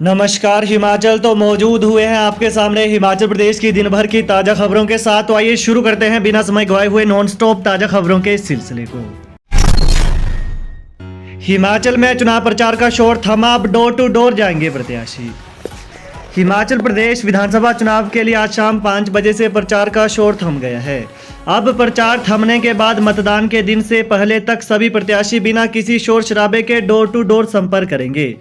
नमस्कार। हिमाचल तो मौजूद हुए हैं आपके सामने हिमाचल प्रदेश की दिन भर की ताज़ा खबरों के साथ। तो आइए शुरू करते हैं बिना समय गवाए हुए नॉन स्टॉप ताज़ा खबरों के सिलसिले को। हिमाचल में चुनाव प्रचार का शोर थमा, अब डोर टू डोर जाएंगे प्रत्याशी। हिमाचल प्रदेश विधानसभा चुनाव के लिए आज शाम 5 बजे से प्रचार का शोर थम गया है। अब प्रचार थमने के बाद मतदान के दिन से पहले तक सभी प्रत्याशी बिना किसी शोर शराबे के डोर टू डोर संपर्क करेंगे।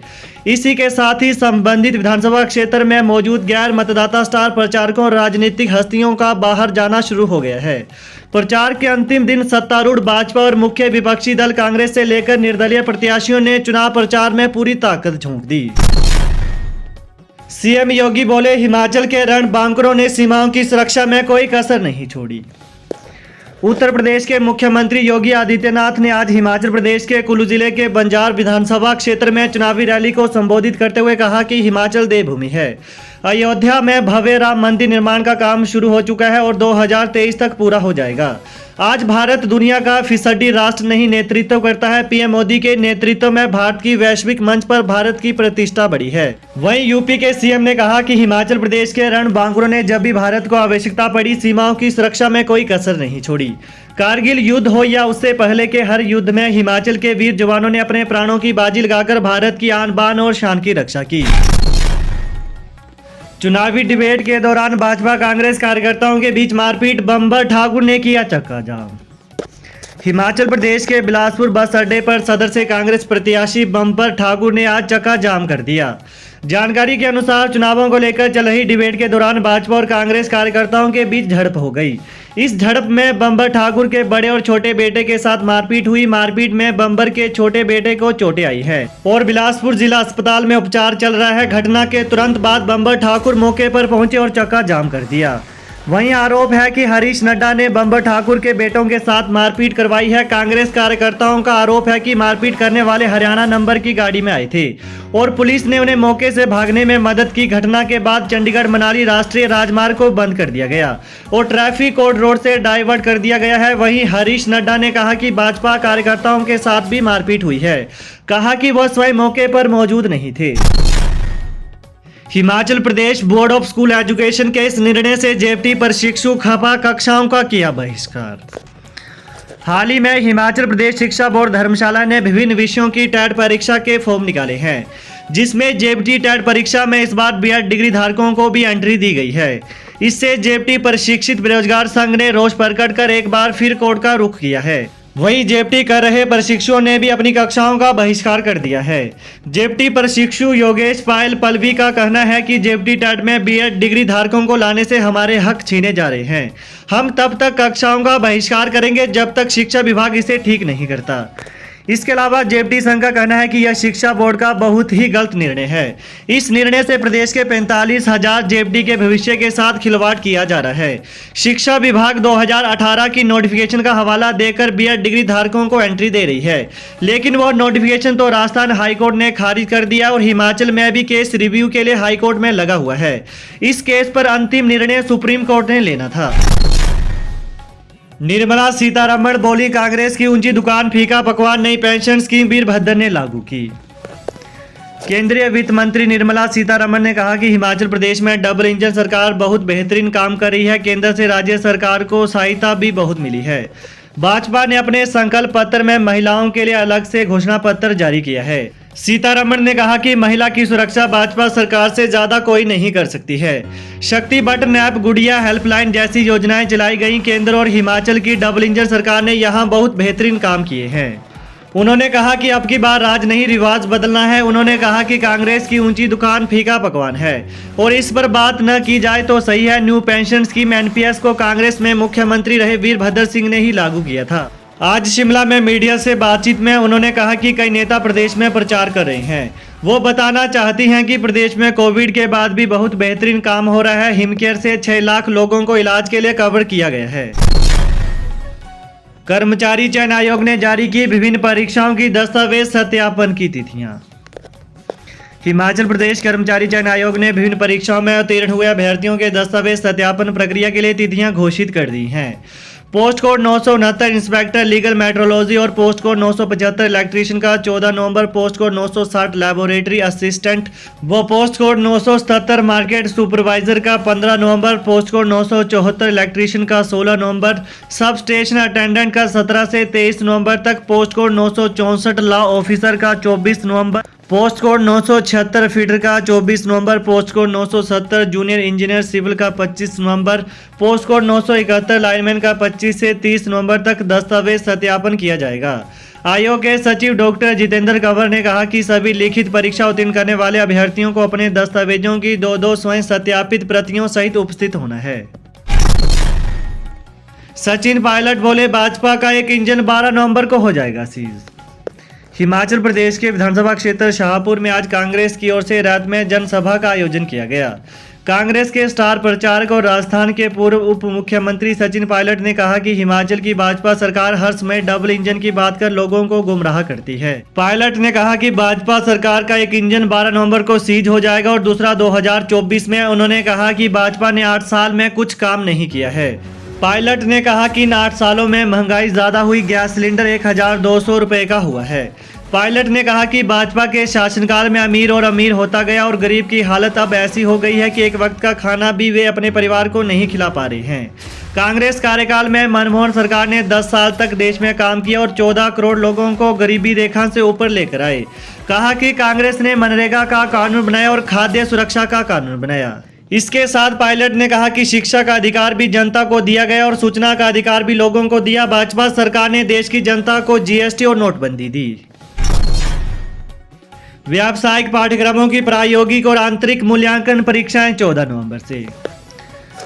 इसी के साथ ही संबंधित विधानसभा क्षेत्र में मौजूद गैर मतदाता स्टार प्रचारकों और राजनीतिक हस्तियों का बाहर जाना शुरू हो गया है। प्रचार के अंतिम दिन सत्तारूढ़ भाजपा और मुख्य विपक्षी दल कांग्रेस से लेकर निर्दलीय प्रत्याशियों ने चुनाव प्रचार में पूरी ताकत झोंक दी। सीएम योगी बोले, हिमाचल के रणबांकुरों ने सीमाओं की सुरक्षा में कोई कसर नहीं छोड़ी। उत्तर प्रदेश के मुख्यमंत्री योगी आदित्यनाथ ने आज हिमाचल प्रदेश के कुल्लू जिले के बंजार विधानसभा क्षेत्र में चुनावी रैली को संबोधित करते हुए कहा कि हिमाचल देवभूमि है। अयोध्या में भव्य राम मंदिर निर्माण का काम शुरू हो चुका है और 2023 तक पूरा हो जाएगा। आज भारत दुनिया का फिसड्डी राष्ट्र नहीं नेतृत्व करता है। पीएम मोदी के नेतृत्व में भारत की वैश्विक मंच पर भारत की प्रतिष्ठा बढ़ी है। वहीं यूपी के सीएम ने कहा कि हिमाचल प्रदेश के रणबांकुरों ने जब भी भारत को आवश्यकता पड़ी सीमाओं की सुरक्षा में कोई कसर नहीं छोड़ी। कारगिल युद्ध हो या उससे पहले के हर युद्ध में हिमाचल के वीर जवानों ने अपने प्राणों की बाजी लगाकर भारत की आन बान और शान की रक्षा की। चुनावी डिबेट के दौरान भाजपा कांग्रेस कार्यकर्ताओं के बीच मारपीट, बम्बर ठाकुर ने किया चक्का जाम। हिमाचल प्रदेश के बिलासपुर बस अड्डे पर सदर से कांग्रेस प्रत्याशी बम्पर ठाकुर ने आज चक्का जाम कर दिया। जानकारी के अनुसार चुनावों को लेकर चल रही डिबेट के दौरान भाजपा और कांग्रेस कार्यकर्ताओं के बीच झड़प हो गई। इस झड़प में बम्बर ठाकुर के बड़े और छोटे बेटे के साथ मारपीट हुई। मारपीट में बम्बर के छोटे बेटे को चोटें आई है और बिलासपुर जिला अस्पताल में उपचार चल रहा है। घटना के तुरंत बाद बम्बर ठाकुर मौके पर पहुंचे और चक्का जाम कर दिया। वहीं आरोप है कि हरीश नड्डा ने बम्बर ठाकुर के बेटों के साथ मारपीट करवाई है। कांग्रेस कार्यकर्ताओं का आरोप है कि मारपीट करने वाले हरियाणा नंबर की गाड़ी में आए थे और पुलिस ने उन्हें मौके से भागने में मदद की। घटना के बाद चंडीगढ़ मनाली राष्ट्रीय राजमार्ग को बंद कर दिया गया और ट्रैफिक कोर्ट रोड से डाइवर्ट कर दिया गया है। वहीं हरीश नड्डा ने कहा कि भाजपा कार्यकर्ताओं के साथ भी मारपीट हुई है। कहा कि वह स्वयं मौके पर मौजूद नहीं थे। Himachal Pradesh board of school education के इस निर्णय से जेएफटी प्रशिक्षु खफा, कक्षाओं का किया बहिष्कार। हाल ही में हिमाचल प्रदेश शिक्षा बोर्ड धर्मशाला ने विभिन्न विषयों की टेट परीक्षा के फॉर्म निकाले हैं, जिसमें जेएफटी टेट परीक्षा में इस बार बीएड डिग्री धारकों को भी एंट्री दी गई है। इससे जेएफटी प्रशिक्षित बेरोजगार संघ ने रोष प्रकट कर एक बार फिर कोर्ट का रुख किया है। वहीं जेएफटी कर रहे प्रशिक्षुओं ने भी अपनी कक्षाओं का बहिष्कार कर दिया है। जेएफटी प्रशिक्षु योगेश पायल पल्लवी का कहना है कि जेएफटी टेट में बीएड डिग्री धारकों को लाने से हमारे हक छीने जा रहे हैं। हम तब तक कक्षाओं का बहिष्कार करेंगे जब तक शिक्षा विभाग इसे ठीक नहीं करता। इसके अलावा जेएफटी संघ का कहना है कि यह शिक्षा बोर्ड का बहुत ही गलत निर्णय है। इस निर्णय से प्रदेश के 45,000 जेएफटी के भविष्य के साथ खिलवाड़ किया जा रहा है। शिक्षा विभाग 2018 की नोटिफिकेशन का हवाला देकर बीएड डिग्री धारकों को एंट्री दे रही है, लेकिन वह नोटिफिकेशन तो राजस्थान हाईकोर्ट ने खारिज कर दिया और हिमाचल में भी केस रिव्यू के लिए हाईकोर्ट में लगा हुआ है। इस केस पर अंतिम निर्णय सुप्रीम कोर्ट ने लेना था। निर्मला सीतारमण बोली, कांग्रेस की ऊंची दुकान, फीका पकवान, नई पेंशन स्कीम वीरभद्र ने लागू की। केंद्रीय वित्त मंत्री निर्मला सीतारमण ने कहा कि हिमाचल प्रदेश में डबल इंजन सरकार बहुत बेहतरीन काम कर रही है। केंद्र से राज्य सरकार को सहायता भी बहुत मिली है। भाजपा ने अपने संकल्प पत्र में महिलाओं के लिए अलग से घोषणा पत्र जारी किया है। सीतारमण ने कहा कि महिला की सुरक्षा भाजपा सरकार से ज्यादा कोई नहीं कर सकती है। शक्ति बटन ऐप, गुड़िया हेल्पलाइन जैसी योजनाएं चलाई गई। केंद्र और हिमाचल की डबल इंजन सरकार ने यहां बहुत बेहतरीन काम किए हैं। उन्होंने कहा कि अब की बार राज नहीं रिवाज बदलना है। उन्होंने कहा कि कांग्रेस की ऊंची दुकान फीका पकवान है और इस पर बात न की जाए तो सही है। न्यू पेंशन स्कीम एनपीएस को कांग्रेस में मुख्यमंत्री रहे वीरभद्र सिंह ने ही लागू किया था। आज शिमला में मीडिया से बातचीत में उन्होंने कहा कि कई नेता प्रदेश में प्रचार कर रहे हैं। वो बताना चाहती हैं कि प्रदेश में कोविड के बाद भी बहुत बेहतरीन काम हो रहा है। हिमकेयर से 6 लाख लोगों को इलाज के लिए कवर किया गया है। कर्मचारी चयन आयोग ने जारी की विभिन्न परीक्षाओं की दस्तावेज सत्यापन की तिथियां। हिमाचल प्रदेश कर्मचारी चयन आयोग ने विभिन्न परीक्षाओं में उत्तीर्ण हुए अभ्यर्थियों के दस्तावेज सत्यापन प्रक्रिया के लिए तिथियां घोषित कर दी हैं। Post code 969 inspector legal metrology और पोस्ट कोड 975 इलेक्ट्रीशियन का 14 नवंबर, पोस्ट कोड 960 लेबोरेटरी असिस्टेंट व पोस्ट कोड 977 मार्केट सुपरवाइजर का 15 नवंबर, पोस्ट कोड 974 इलेक्ट्रीशियन का 16 नवंबर, सब स्टेशन अटेंडेंट का 17 से 23 नवंबर तक, पोस्ट कोड 964 लॉ ऑफिसर का 24 नवंबर, पोस्ट कोड 976 फीडर का 24 नवंबर, post code 970 junior engineer civil का 25 नवंबर, पोस्ट कोड 971 लाइनमैन का 25 से 30 नवंबर तक दस्तावेज सत्यापन किया जाएगा। आयोग के सचिव डॉक्टर जितेंद्र कंवर ने कहा कि सभी लिखित परीक्षा उत्तीर्ण करने वाले अभ्यर्थियों को अपने दस्तावेजों की दो स्वयं सत्यापित प्रतियों सहित उपस्थित होना है। सचिन पायलट बोले, भाजपा का एक इंजन 12 नवंबर को हो जाएगा सीज। हिमाचल प्रदेश के विधानसभा क्षेत्र शाहपुर में आज कांग्रेस की ओर से रात में जनसभा का आयोजन किया गया। कांग्रेस के स्टार प्रचारक और राजस्थान के पूर्व उप मुख्यमंत्री सचिन पायलट ने कहा कि हिमाचल की भाजपा सरकार हर समय डबल इंजन की बात कर लोगों को गुमराह करती है। पायलट ने कहा कि भाजपा सरकार का एक इंजन 12 नवंबर को सीज हो जाएगा और दूसरा 2024 में। उन्होंने कहा कि भाजपा ने 8 साल में कुछ काम नहीं किया है। पायलट ने कहा कि इन 8 सालों में महंगाई ज्यादा हुई, गैस सिलेंडर 1200 रुपए का हुआ है। पायलट ने कहा कि भाजपा के शासनकाल में अमीर और अमीर होता गया और गरीब की हालत अब ऐसी हो गई है कि एक वक्त का खाना भी वे अपने परिवार को नहीं खिला पा रहे हैं। कांग्रेस कार्यकाल में मनमोहन सरकार ने 10 साल तक देश में काम किया और 14 करोड़ लोगों को गरीबी रेखा से ऊपर लेकर आए। कहा कि कांग्रेस ने मनरेगा का कानून बनाया और खाद्य सुरक्षा का कानून बनाया। इसके साथ पायलट ने कहा कि शिक्षा का अधिकार भी जनता को दिया गया और सूचना का अधिकार भी लोगों को दिया। भाजपा सरकार ने देश की जनता को जीएसटी और नोटबंदी दी। व्यावसायिक पाठ्यक्रमों की प्रायोगिक और आंतरिक मूल्यांकन परीक्षाएं 14 नवंबर से।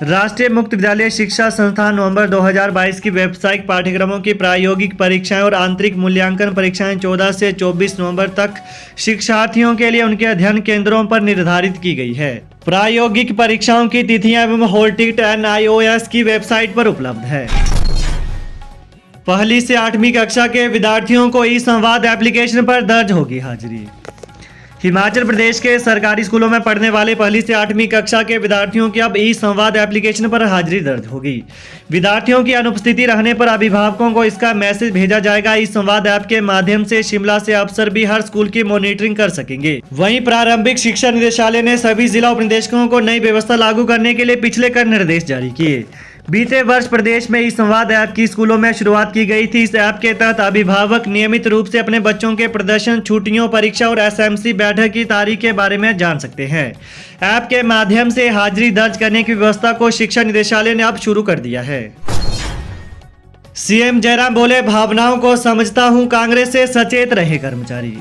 राष्ट्रीय मुक्त विद्यालय शिक्षा संस्थान नवंबर 2022 की व्यावसायिक पाठ्यक्रमों की प्रायोगिक परीक्षाएं और आंतरिक मूल्यांकन परीक्षाएं 14 से 24 नवंबर तक शिक्षार्थियों के लिए उनके अध्ययन केंद्रों पर निर्धारित की गई है। प्रायोगिक परीक्षाओं की तिथियां एवं हॉल टिकट NIOS की वेबसाइट पर उपलब्ध है। पहली से 8वीं कक्षा के विद्यार्थियों को ई-संवाद एप्लीकेशन पर दर्ज होगी हाजिरी। हिमाचल प्रदेश के सरकारी स्कूलों में पढ़ने वाले पहली से 8वीं कक्षा के विद्यार्थियों की अब ई-संवाद एप्लीकेशन पर हाजिरी दर्ज होगी। विद्यार्थियों की अनुपस्थिति रहने पर अभिभावकों को इसका मैसेज भेजा जाएगा। ई-संवाद ऐप के माध्यम से शिमला से अफसर भी हर स्कूल की मॉनिटरिंग कर सकेंगे। वहीं प्रारंभिक शिक्षा निदेशालय ने सभी जिला उपनिदेशकों को नई व्यवस्था लागू करने के लिए पिछले कल निर्देश जारी किए। बीते वर्ष प्रदेश में ई-संवाद ऐप की स्कूलों में शुरुआत की गई थी। इस ऐप के तहत अभिभावक नियमित रूप से अपने बच्चों के प्रदर्शन, छुट्टियों, परीक्षा और SMC बैठक की तारीख के बारे में जान सकते हैं। ऐप के माध्यम से हाजिरी दर्ज करने की व्यवस्था को शिक्षा निदेशालय ने अब शुरू कर दिया है। सीएम जयराम बोले, भावनाओं को समझता हूं, कांग्रेस से सचेत रहे कर्मचारी।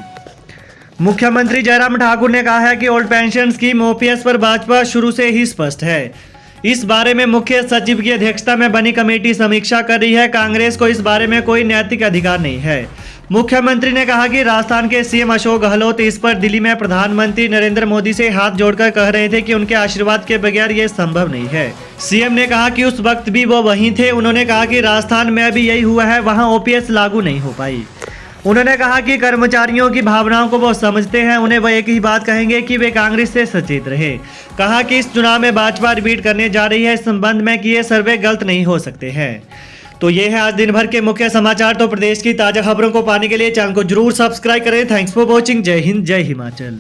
मुख्यमंत्री जयराम ठाकुर ने कहा है कि ओल्ड पेंशन स्कीम OPS पर भाजपा शुरू से ही स्पष्ट है। इस बारे में मुख्य सचिव की अध्यक्षता में बनी कमेटी समीक्षा कर रही है। कांग्रेस को इस बारे में कोई नैतिक अधिकार नहीं है। मुख्यमंत्री ने कहा कि राजस्थान के CM अशोक गहलोत इस पर दिल्ली में प्रधानमंत्री नरेंद्र मोदी से हाथ जोड़कर कह रहे थे कि उनके आशीर्वाद के बगैर ये संभव नहीं है। CM ने कहा कि उस वक्त भी वो वहीं थे। उन्होंने कहा कि राजस्थान में भी यही हुआ है, वहाँ OPS लागू नहीं हो पाई। उन्होंने कहा कि कर्मचारियों की भावनाओं को वो समझते हैं। उन्हें वह एक ही बात कहेंगे कि वे कांग्रेस से सचेत रहे। कहा कि इस चुनाव में भाजपा रिपीट करने जा रही है इस संबंध में कि ये सर्वे गलत नहीं हो सकते हैं। तो ये है आज दिन भर के मुख्य समाचार। तो प्रदेश की ताजा खबरों को पाने के लिए चैनल को जरूर सब्सक्राइब करें। Thanks for watching. जय हिंद, जय हिमाचल।